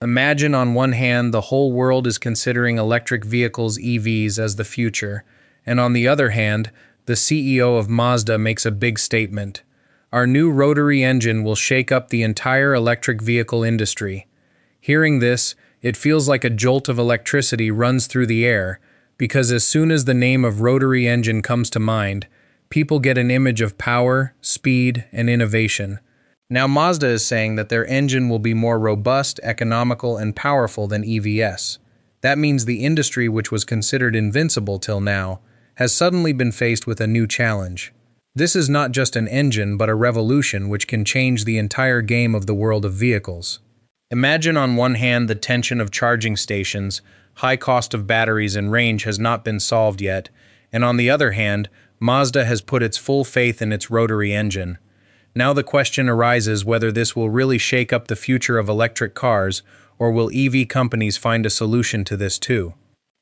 Imagine on one hand, the whole world is considering electric vehicles (EVs) as the future, and on the other hand, the CEO of Mazda makes a big statement. Our new rotary engine will shake up the entire electric vehicle industry. Hearing this, it feels like a jolt of electricity runs through the air, because as soon as the name of rotary engine comes to mind, people get an image of power, speed, and innovation. Now Mazda is saying that their engine will be more robust, economical, and powerful than EVs. That means the industry, which was considered invincible till now, has suddenly been faced with a new challenge. This is not just an engine, but a revolution which can change the entire game of the world of vehicles. Imagine on one hand the tension of charging stations, high cost of batteries and range has not been solved yet, and on the other hand, Mazda has put its full faith in its rotary engine. Now the question arises whether this will really shake up the future of electric cars, or will EV companies find a solution to this too?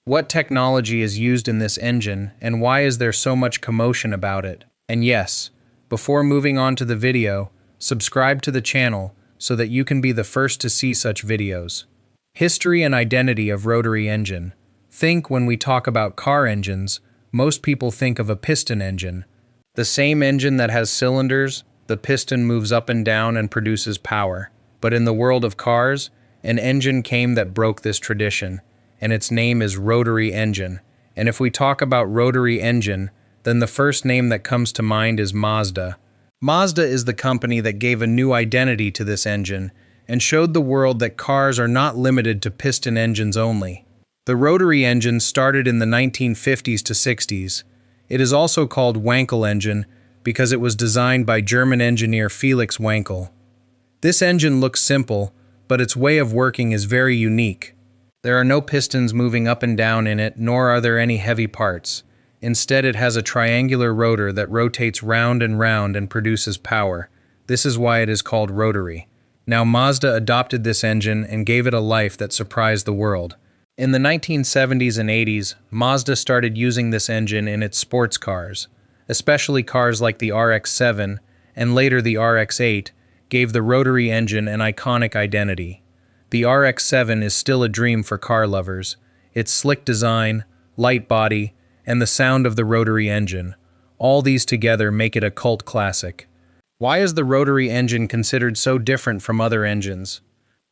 What technology is used in this engine, and why is there so much commotion about it? And yes, before moving on to the video, subscribe to the channel so that you can be the first to see such videos. History and identity of rotary engine. When we talk about car engines, most people think of a piston engine. The same engine that has cylinders, the piston moves up and down and produces power. But in the world of cars, an engine came that broke this tradition, and its name is rotary engine. And if we talk about rotary engine, then the first name that comes to mind is Mazda. Mazda is the company that gave a new identity to this engine and showed the world that cars are not limited to piston engines only. The rotary engine started in the 1950s to 60s. It is also called Wankel engine because it was designed by German engineer Felix Wankel. This engine looks simple, but its way of working is very unique. There are no pistons moving up and down in it, nor are there any heavy parts. Instead, it has a triangular rotor that rotates round and produces power. This is why it is called rotary. Now Mazda adopted this engine and gave it a life that surprised the world. In the 1970s and 80s, Mazda started using this engine in its sports cars, especially cars like the RX-7 and later the RX-8 gave the rotary engine an iconic identity. The RX-7 is still a dream for car lovers. Its slick design, light body, and the sound of the rotary engine, all these together make it a cult classic. Why is the rotary engine considered so different from other engines?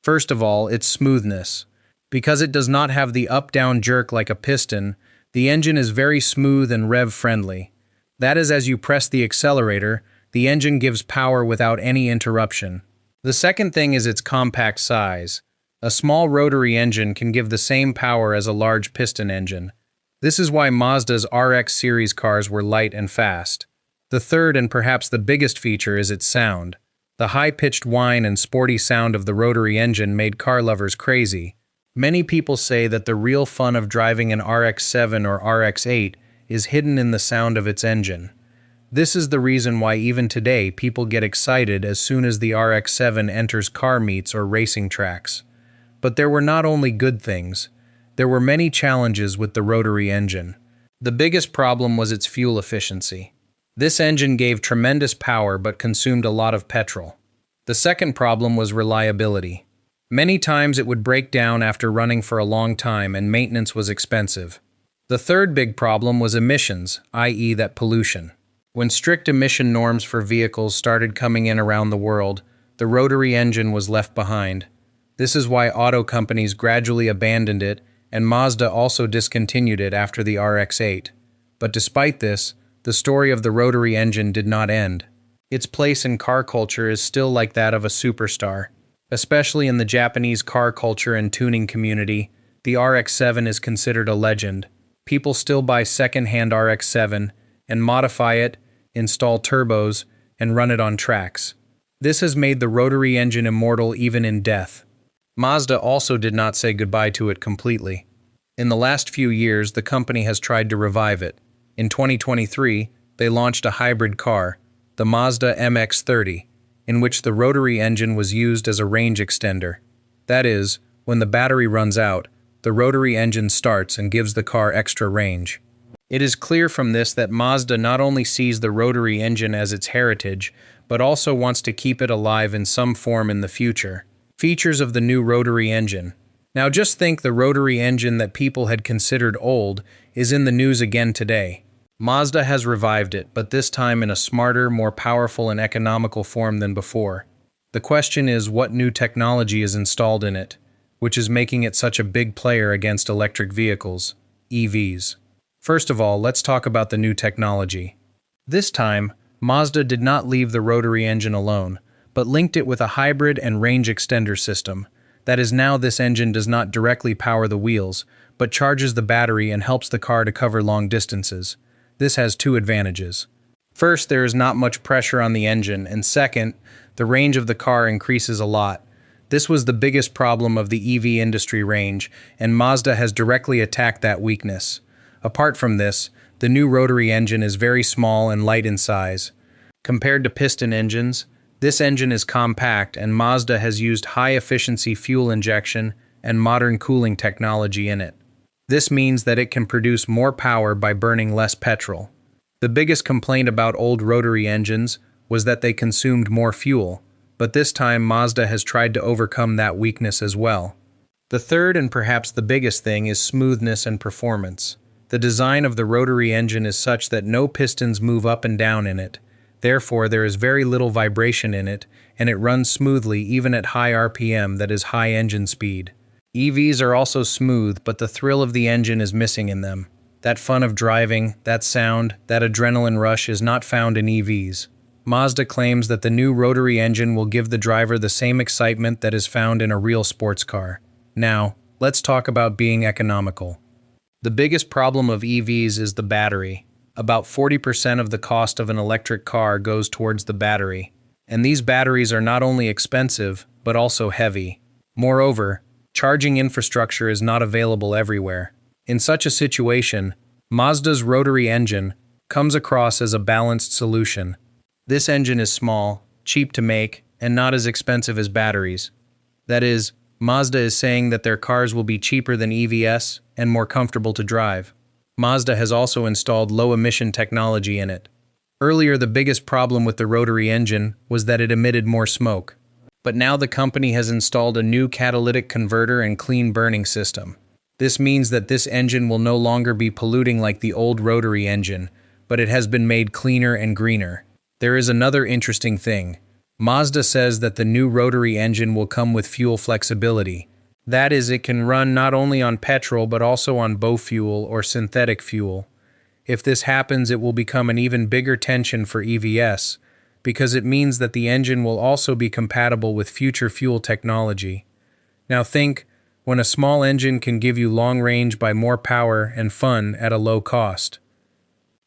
First of all, its smoothness. Because it does not have the up-down jerk like a piston, the engine is very smooth and rev-friendly. That is, as you press the accelerator, the engine gives power without any interruption. The second thing is its compact size. A small rotary engine can give the same power as a large piston engine. This is why Mazda's RX series cars were light and fast. The third and perhaps the biggest feature is its sound. The high-pitched whine and sporty sound of the rotary engine made car lovers crazy. Many people say that the real fun of driving an RX-7 or RX-8 is hidden in the sound of its engine. This is the reason why even today people get excited as soon as the RX-7 enters car meets or racing tracks. But there were not only good things. There were many challenges with the rotary engine. The biggest problem was its fuel efficiency. This engine gave tremendous power but consumed a lot of petrol. The second problem was reliability. Many times it would break down after running for a long time and maintenance was expensive. The third big problem was emissions, i.e. that pollution. When strict emission norms for vehicles started coming in around the world, the rotary engine was left behind. This is why auto companies gradually abandoned it, and Mazda also discontinued it after the RX-8. But despite this, the story of the rotary engine did not end. Its place in car culture is still like that of a superstar. Especially in the Japanese car culture and tuning community, the RX-7 is considered a legend. People still buy second-hand RX-7 and modify it, install turbos, and run it on tracks. This has made the rotary engine immortal even in death. Mazda also did not say goodbye to it completely. In the last few years, the company has tried to revive it. In 2023, they launched a hybrid car, the Mazda MX-30, in which the rotary engine was used as a range extender. That is, when the battery runs out, the rotary engine starts and gives the car extra range. It is clear from this that Mazda not only sees the rotary engine as its heritage, but also wants to keep it alive in some form in the future. Features of the new rotary engine. Now just think the rotary engine that people had considered old is in the news again today. Mazda has revived it, but this time in a smarter, more powerful and economical form than before. The question is what new technology is installed in it, which is making it such a big player against electric vehicles, EVs. First of all, let's talk about the new technology. This time, Mazda did not leave the rotary engine alone, but linked it with a hybrid and range extender system. That is, now this engine does not directly power the wheels, but charges the battery and helps the car to cover long distances. This has two advantages. First, there is not much pressure on the engine, and second, the range of the car increases a lot. This was the biggest problem of the EV industry range, and Mazda has directly attacked that weakness. Apart from this, the new rotary engine is very small and light in size. Compared to piston engines, this engine is compact, and Mazda has used high-efficiency fuel injection and modern cooling technology in it. This means that it can produce more power by burning less petrol. The biggest complaint about old rotary engines was that they consumed more fuel, but this time Mazda has tried to overcome that weakness as well. The third and perhaps the biggest thing is smoothness and performance. The design of the rotary engine is such that no pistons move up and down in it. Therefore, there is very little vibration in it, and it runs smoothly even at high RPM, that is high engine speed. EVs are also smooth, but the thrill of the engine is missing in them. That fun of driving, that sound, that adrenaline rush is not found in EVs. Mazda claims that the new rotary engine will give the driver the same excitement that is found in a real sports car. Now, let's talk about being economical. The biggest problem of EVs is the battery. About 40% of the cost of an electric car goes towards the battery. And these batteries are not only expensive, but also heavy. Moreover, charging infrastructure is not available everywhere. In such a situation, Mazda's rotary engine comes across as a balanced solution. This engine is small, cheap to make, and not as expensive as batteries. That is, Mazda is saying that their cars will be cheaper than EVs and more comfortable to drive. Mazda has also installed low-emission technology in it. Earlier, the biggest problem with the rotary engine was that it emitted more smoke. But now the company has installed a new catalytic converter and clean burning system. This means that this engine will no longer be polluting like the old rotary engine, but it has been made cleaner and greener. There is another interesting thing. Mazda says that the new rotary engine will come with fuel flexibility. That is, it can run not only on petrol but also on biofuel or synthetic fuel. If this happens, it will become an even bigger tension for EVs, because it means that the engine will also be compatible with future fuel technology. Now think, when a small engine can give you long range by more power and fun at a low cost.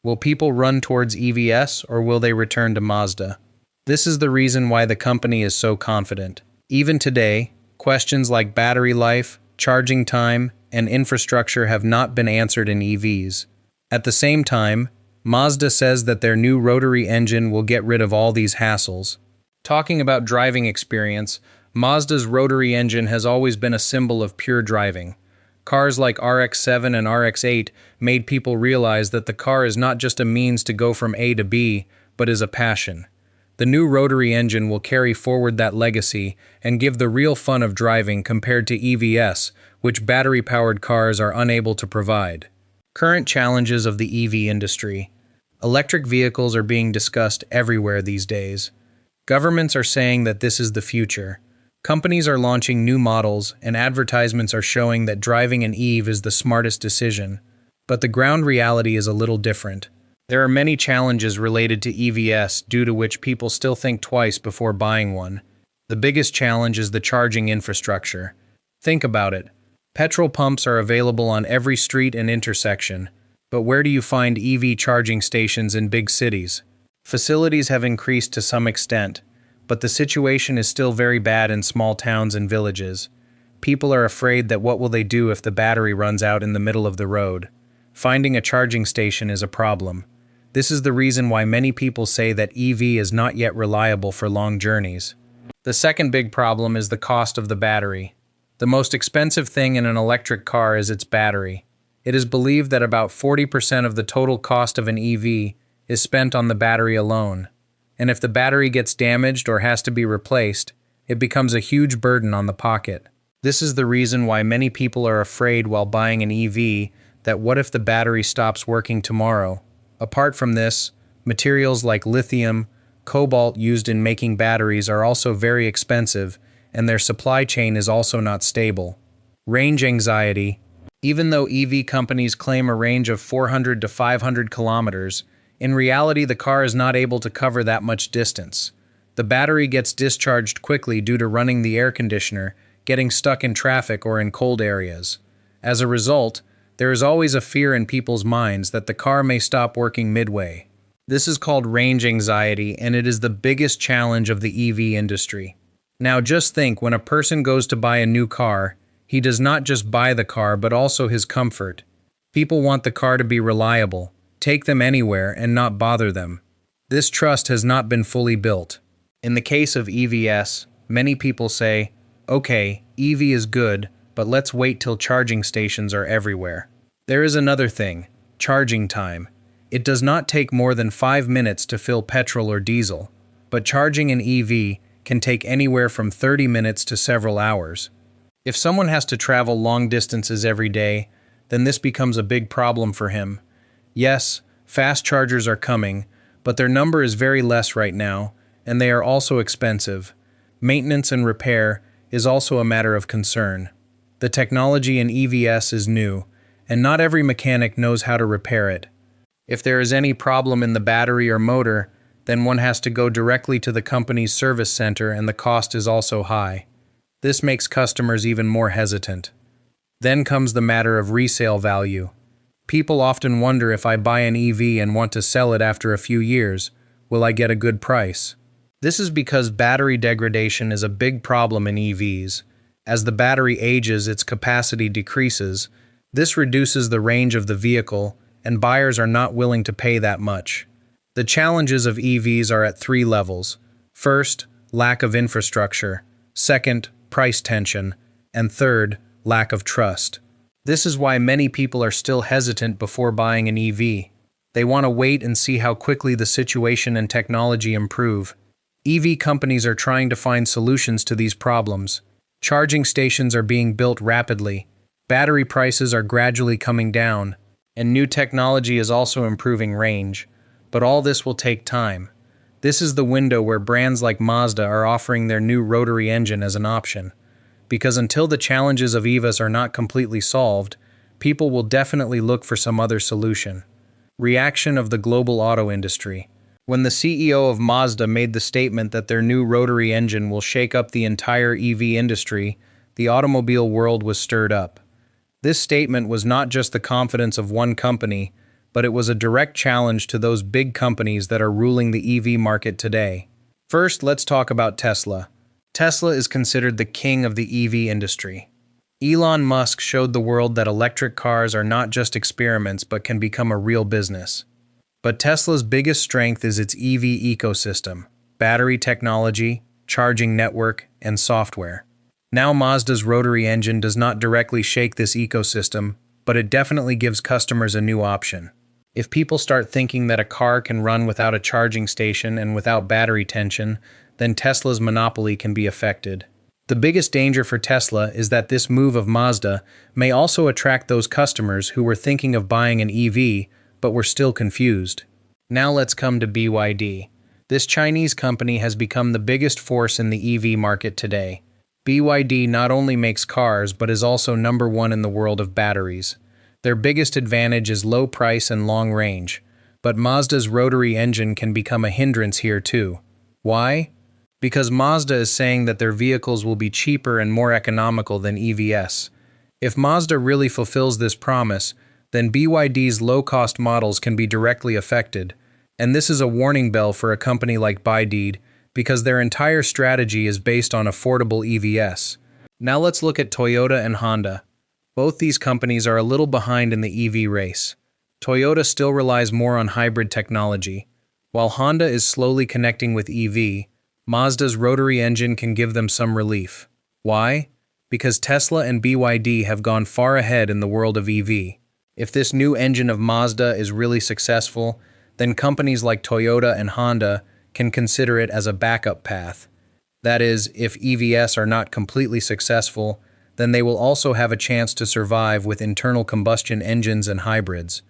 Will people run towards EVs or will they return to Mazda? This is the reason why the company is so confident. Even today, questions like battery life, charging time, and infrastructure have not been answered in EVs. At the same time, Mazda says that their new rotary engine will get rid of all these hassles. Talking about driving experience, Mazda's rotary engine has always been a symbol of pure driving. Cars like RX-7 and RX-8 made people realize that the car is not just a means to go from A to B, but is a passion. The new rotary engine will carry forward that legacy and give the real fun of driving compared to EVs, which battery-powered cars are unable to provide. Current challenges of the EV industry. Electric vehicles are being discussed everywhere these days. Governments are saying that this is the future. Companies are launching new models, and advertisements are showing that driving an EV is the smartest decision. But the ground reality is a little different. There are many challenges related to EVs due to which people still think twice before buying one. The biggest challenge is the charging infrastructure. Think about it. Petrol pumps are available on every street and intersection, but where do you find EV charging stations in big cities? Facilities have increased to some extent, but the situation is still very bad in small towns and villages. People are afraid that what will they do if the battery runs out in the middle of the road? Finding a charging station is a problem. This is the reason why many people say that EV is not yet reliable for long journeys. The second big problem is the cost of the battery. The most expensive thing in an electric car is its battery. It is believed that about 40% of the total cost of an EV is spent on the battery alone. And if the battery gets damaged or has to be replaced, it becomes a huge burden on the pocket. This is the reason why many people are afraid while buying an EV that what if the battery stops working tomorrow? Apart from this, materials like lithium, cobalt used in making batteries are also very expensive, and their supply chain is also not stable. Range anxiety. Even though EV companies claim a range of 400 to 500 kilometers, in reality the car is not able to cover that much distance. The battery gets discharged quickly due to running the air conditioner, getting stuck in traffic or in cold areas. As a result, there is always a fear in people's minds that the car may stop working midway. This is called range anxiety, and it is the biggest challenge of the EV industry. Now just think, when a person goes to buy a new car, he does not just buy the car but also his comfort. People want the car to be reliable, take them anywhere, and not bother them. This trust has not been fully built. In the case of EVs, many people say, okay, EV is good, but let's wait till charging stations are everywhere. There is another thing, charging time. It does not take more than 5 minutes to fill petrol or diesel, but charging an EV can take anywhere from 30 minutes to several hours. If someone has to travel long distances every day, then this becomes a big problem for him. Yes, fast chargers are coming, but their number is very less right now, and they are also expensive. Maintenance and repair is also a matter of concern. The technology in EVs is new, and not every mechanic knows how to repair it. If there is any problem in the battery or motor, then one has to go directly to the company's service center, and the cost is also high. This makes customers even more hesitant. Then comes the matter of resale value. People often wonder, if I buy an EV and want to sell it after a few years, will I get a good price? This is because battery degradation is a big problem in EVs. As the battery ages, its capacity decreases. This reduces the range of the vehicle, and buyers are not willing to pay that much. The challenges of EVs are at 3 levels. First, lack of infrastructure. Second, price tension. And third, lack of trust. This is why many people are still hesitant before buying an EV. They want to wait and see how quickly the situation and technology improve. EV companies are trying to find solutions to these problems. Charging stations are being built rapidly. Battery prices are gradually coming down, and new technology is also improving range. But all this will take time. This is the window where brands like Mazda are offering their new Rotary engine as an option. Because until the challenges of EVs are not completely solved, people will definitely look for some other solution. Reaction of the global auto industry. When the CEO of Mazda made the statement that their new Rotary engine will shake up the entire EV industry, the automobile world was stirred up. This statement was not just the confidence of one company, but it was a direct challenge to those big companies that are ruling the EV market today. First, let's talk about Tesla. Tesla is considered the king of the EV industry. Elon Musk showed the world that electric cars are not just experiments but can become a real business. But Tesla's biggest strength is its EV ecosystem, battery technology, charging network, and software. Now Mazda's Rotary engine does not directly shake this ecosystem, but it definitely gives customers a new option. If people start thinking that a car can run without a charging station and without battery tension, then Tesla's monopoly can be affected. The biggest danger for Tesla is that this move of Mazda may also attract those customers who were thinking of buying an EV but were still confused. Now let's come to BYD. This Chinese company has become the biggest force in the EV market today. BYD not only makes cars but is also number 1 in the world of batteries. Their biggest advantage is low price and long range, but Mazda's Rotary engine can become a hindrance here too. Why? Because Mazda is saying that their vehicles will be cheaper and more economical than EVs. If Mazda really fulfills this promise, then BYD's low-cost models can be directly affected, and this is a warning bell for a company like BYD because their entire strategy is based on affordable EVs. Now let's look at Toyota and Honda. Both these companies are a little behind in the EV race. Toyota still relies more on hybrid technology. While Honda is slowly connecting with EV, Mazda's Rotary engine can give them some relief. Why? Because Tesla and BYD have gone far ahead in the world of EV. If this new engine of Mazda is really successful, then companies like Toyota and Honda can consider it as a backup path. That is, if EVs are not completely successful, then they will also have a chance to survive with internal combustion engines and hybrids.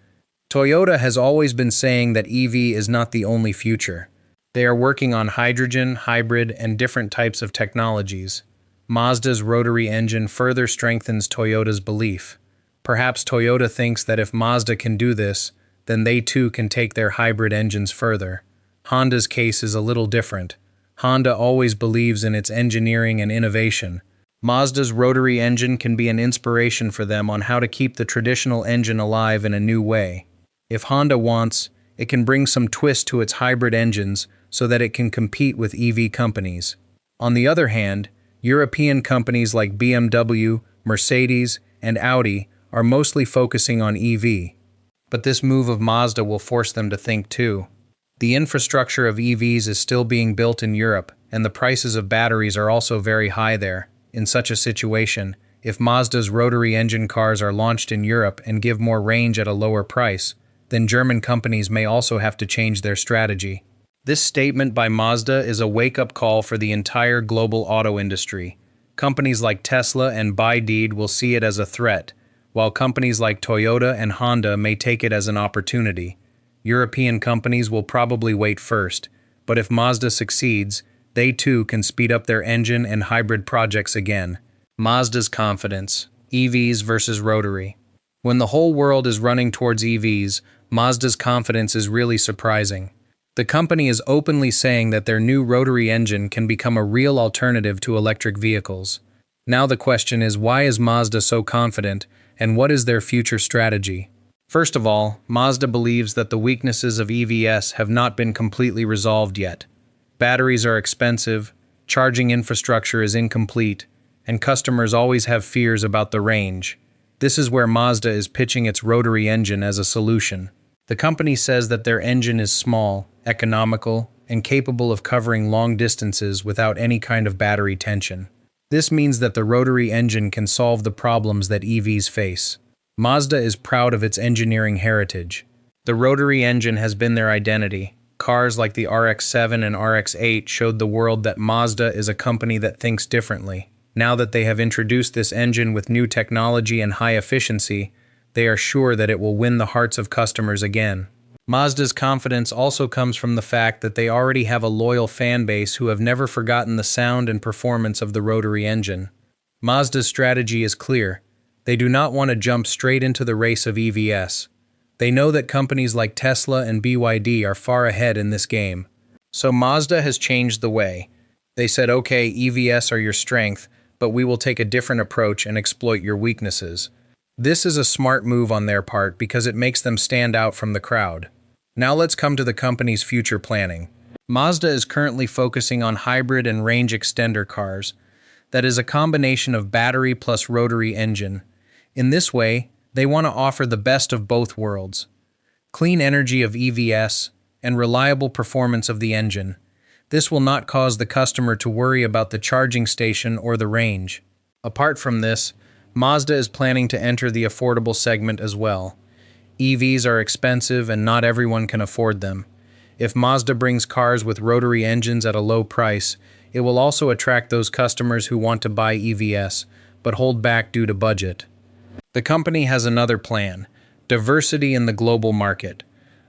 Toyota has always been saying that EV is not the only future. They are working on hydrogen, hybrid, and different types of technologies. Mazda's rotary engine further strengthens Toyota's belief. Perhaps Toyota thinks that if Mazda can do this, then they too can take their hybrid engines further. Honda's case is a little different. Honda always believes in its engineering and innovation. Mazda's rotary engine can be an inspiration for them on how to keep the traditional engine alive in a new way. If Honda wants, it can bring some twist to its hybrid engines so that it can compete with EV companies. On the other hand, European companies like BMW, Mercedes, and Audi are mostly focusing on EV. But this move of Mazda will force them to think too. The infrastructure of EVs is still being built in Europe, and the prices of batteries are also very high there. In such a situation, if Mazda's rotary engine cars are launched in Europe and give more range at a lower price, then German companies may also have to change their strategy. This statement by Mazda is a wake-up call for the entire global auto industry. Companies like Tesla and BYD will see it as a threat, while companies like Toyota and Honda may take it as an opportunity. European companies will probably wait first, but if Mazda succeeds, they too can speed up their engine and hybrid projects again. Mazda's confidence. EVs versus rotary. When the whole world is running towards EVs, Mazda's confidence is really surprising. The company is openly saying that their new rotary engine can become a real alternative to electric vehicles. Now the question is, why is Mazda so confident, and what is their future strategy? First of all, Mazda believes that the weaknesses of EVs have not been completely resolved yet. Batteries are expensive, charging infrastructure is incomplete, and customers always have fears about the range. This is where Mazda is pitching its rotary engine as a solution. The company says that their engine is small, economical, and capable of covering long distances without any kind of battery tension. This means that the rotary engine can solve the problems that EVs face. Mazda is proud of its engineering heritage. The rotary engine has been their identity. Cars like the RX-7 and RX-8 showed the world that Mazda is a company that thinks differently. Now that they have introduced this engine with new technology and high efficiency, they are sure that it will win the hearts of customers again. Mazda's confidence also comes from the fact that they already have a loyal fan base who have never forgotten the sound and performance of the rotary engine. Mazda's strategy is clear. They do not want to jump straight into the race of EVs. They know that companies like Tesla and BYD are far ahead in this game. So Mazda has changed the way. They said, okay, EVs are your strength, but we will take a different approach and exploit your weaknesses. This is a smart move on their part because it makes them stand out from the crowd. Now let's come to the company's future planning. Mazda is currently focusing on hybrid and range extender cars. That is a combination of battery plus rotary engine. In this way, they want to offer the best of both worlds. Clean energy of EVs and reliable performance of the engine. This will not cause the customer to worry about the charging station or the range. Apart from this, Mazda is planning to enter the affordable segment as well. EVs are expensive and not everyone can afford them. If Mazda brings cars with rotary engines at a low price, it will also attract those customers who want to buy EVs, but hold back due to budget. The company has another plan: diversity in the global market.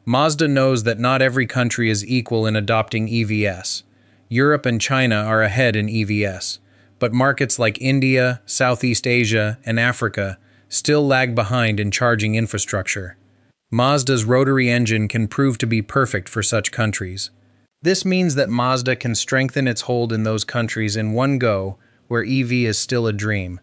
Mazda knows that not every country is equal in adopting EVs. Europe and China are ahead in EVs, but markets like India, Southeast Asia, and Africa still lag behind in charging infrastructure. Mazda's rotary engine can prove to be perfect for such countries. This means that Mazda can strengthen its hold in those countries in one go where EV is still a dream.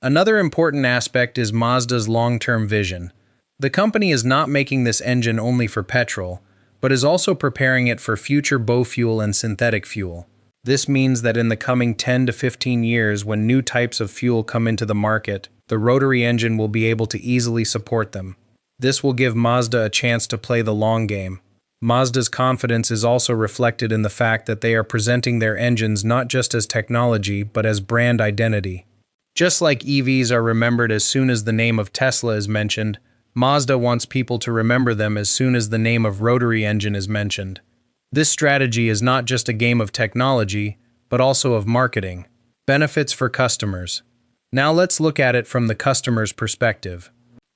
Another important aspect is Mazda's long-term vision. The company is not making this engine only for petrol, but is also preparing it for future biofuel and synthetic fuel. This means that in the coming 10 to 15 years, when new types of fuel come into the market, the rotary engine will be able to easily support them. This will give Mazda a chance to play the long game. Mazda's confidence is also reflected in the fact that they are presenting their engines not just as technology, but as brand identity. Just like EVs are remembered as soon as the name of Tesla is mentioned, Mazda wants people to remember them as soon as the name of rotary engine is mentioned. This strategy is not just a game of technology, but also of marketing. Benefits for customers. Now let's look at it from the customer's perspective.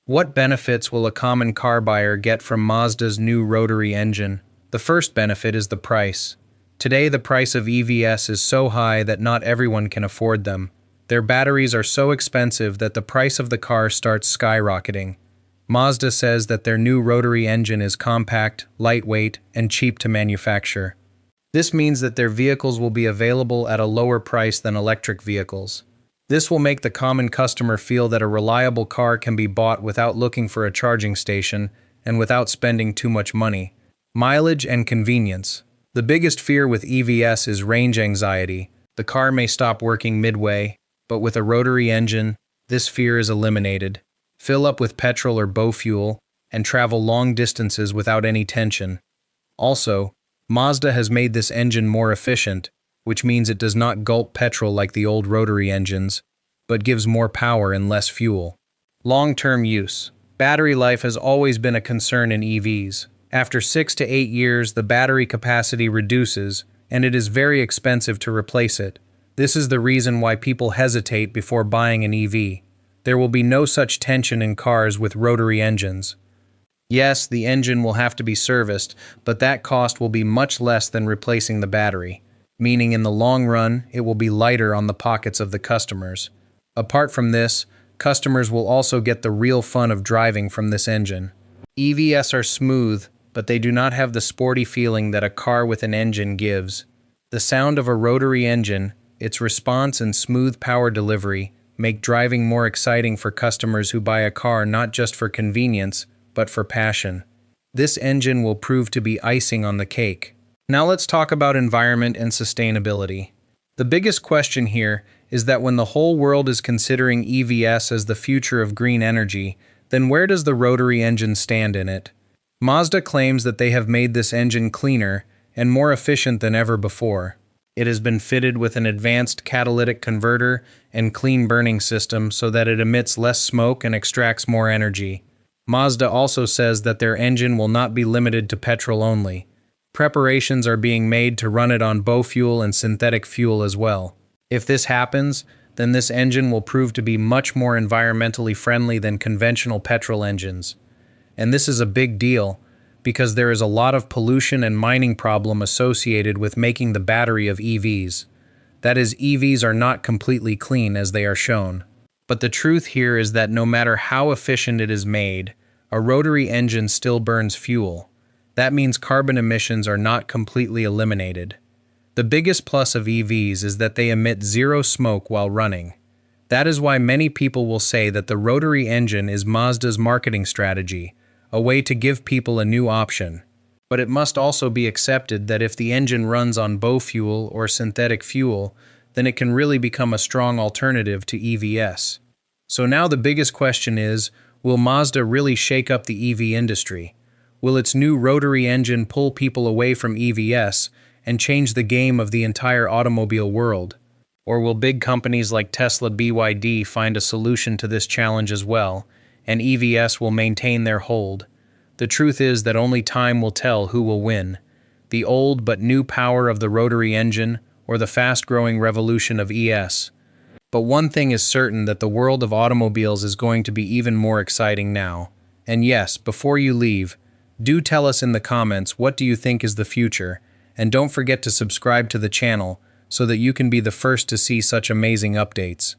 What benefits will a common car buyer get from Mazda's new rotary engine? The first benefit is the price. Today, the price of EVs is so high that not everyone can afford them. Their batteries are so expensive that the price of the car starts skyrocketing. Mazda says that their new rotary engine is compact, lightweight, and cheap to manufacture. This means that their vehicles will be available at a lower price than electric vehicles. This will make the common customer feel that a reliable car can be bought without looking for a charging station and without spending too much money. Mileage and convenience. The biggest fear with EVs is range anxiety. The car may stop working midway, but with a rotary engine, this fear is eliminated. Fill up with petrol or fuel and travel long distances without any tension. Also, Mazda has made this engine more efficient, which means it does not gulp petrol like the old rotary engines, but gives more power and less fuel. Long-term use. Battery life has always been a concern in EVs. After 6 to 8 years, the battery capacity reduces, and it is very expensive to replace it. This is the reason why people hesitate before buying an EV. There will be no such tension in cars with rotary engines. Yes, the engine will have to be serviced, but that cost will be much less than replacing the battery, meaning in the long run, it will be lighter on the pockets of the customers. Apart from this, customers will also get the real fun of driving from this engine. EVs are smooth, but they do not have the sporty feeling that a car with an engine gives. The sound of a rotary engine, its response and smooth power delivery, make driving more exciting for customers who buy a car not just for convenience, but for passion. This engine will prove to be icing on the cake. Now let's talk about environment and sustainability. The biggest question here is that when the whole world is considering EVs as the future of green energy, then where does the rotary engine stand in it? Mazda claims that they have made this engine cleaner and more efficient than ever before. It has been fitted with an advanced catalytic converter and clean burning system so that it emits less smoke and extracts more energy. Mazda also says that their engine will not be limited to petrol only. Preparations are being made to run it on biofuel and synthetic fuel as well. If this happens, then this engine will prove to be much more environmentally friendly than conventional petrol engines. And this is a big deal, because there is a lot of pollution and mining problem associated with making the battery of EVs. That is, EVs are not completely clean as they are shown. But the truth here is that no matter how efficient it is made, a rotary engine still burns fuel. That means carbon emissions are not completely eliminated. The biggest plus of EVs is that they emit zero smoke while running. That is why many people will say that the rotary engine is Mazda's marketing strategy, a way to give people a new option. But it must also be accepted that if the engine runs on biofuel or synthetic fuel, then it can really become a strong alternative to EVs. So now the biggest question is, will Mazda really shake up the EV industry? Will its new rotary engine pull people away from EVs and change the game of the entire automobile world? Or will big companies like Tesla BYD find a solution to this challenge as well, and EVs will maintain their hold? The truth is that only time will tell who will win, the old but new power of the rotary engine or the fast-growing revolution of ES. But one thing is certain, that the world of automobiles is going to be even more exciting now. And yes, before you leave, do tell us in the comments what do you think is the future, and don't forget to subscribe to the channel so that you can be the first to see such amazing updates.